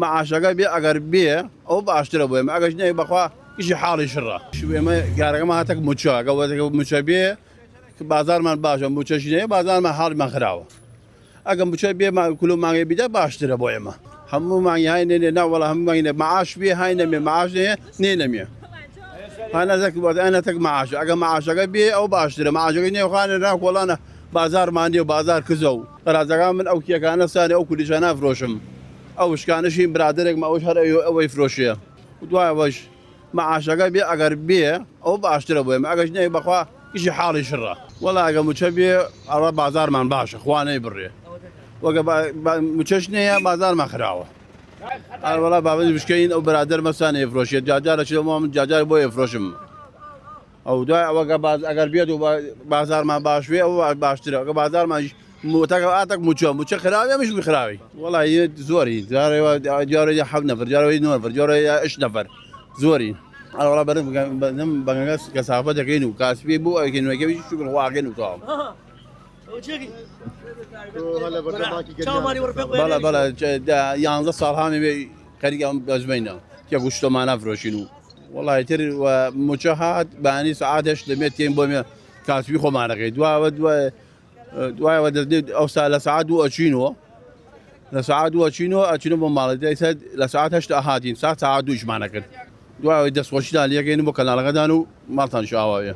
معاشەکە بێ ئەگەر بێ ئەو باشترە بۆێمە ئەگەش نەی بەخوا ئیشی حاڵی شڕە ئێمە گارەکەمە هاتەک موچە گەوەتەکە موچە بێ بازارمان باشە موچەشینەیە بازارمان حاڵمان خراوە ئەگەم بچە بێ کولو مانگێ بیدە باشترە بۆ ئێمە هەموو مانگی های نێنێ ناوەڵە هەموو مانگێ معاش بێ های نەمێ معاش نێ نەمێ ئەنەتەک معاش ئەگە معاشەکە بێ ئەو باشترە معاشەکەی نێوخانە ناکۆڵانە بازارمانێ و بازار کزە و ڕازەکان من ئەو کیەکانە سانێ ئەو کولیشە نافرۆشم ئەو شکانشی برادێک ئەوش هەر ئەوەی فرۆشیە دوایەوەش معاشەکە بێ ئەگەر بێ ئەو باشترە بۆ ئێمە ئەگەش نەی بەخوا ئیشی حاڵی شڕە وەڵا ئەگە موچە بێ ئەوە بازارمان باشە خوانەی بڕێ وەگە موچەش نەیە بازارمان خراوە وەڵا بابەت بشکەین ئەو برادەر مەسانێ فرۆشیێت جاجارە چ من جاجار بۆ فرۆشم ئەو دوای ئەوەگە ئەگەر بێت و بازارمان باش بێ ئەو باشترە ئەگە بازارمان متەکە ئاتەک موچە خراوی مش بخراوی وەڵی زۆری جارێ حەب نەفر جارەوەی نۆفر جارێ ئەش نەفر زۆری ئەوڵا بەرم بەنگەس کەسافە دەکەین و کاسبی بۆ ئەوکەینەکەوی شکر واگەن و تاوام بەڵە بەڵە 11 ساڵ هامی بێ خەریکم بەزمەینە کە گوشتۆمانە فرۆشین و وڵی تر موچە هات بەانی سعاتش دەمێت تێن بۆ مێ کاسبی خۆمانەکەی دوایەوە دەستێت ئەو لە سعات دوو ئەچینەوە لە سعات دوو ئەچینەوە ئەچینە بۆ ماڵی دەیسەد لە سعات هەشتا هاتین ساعت دووشمانە کرد دوایەوەی دەستخۆشیدان لەکەین بۆ کەناڵەکەدان و ماڵتان شاواوێ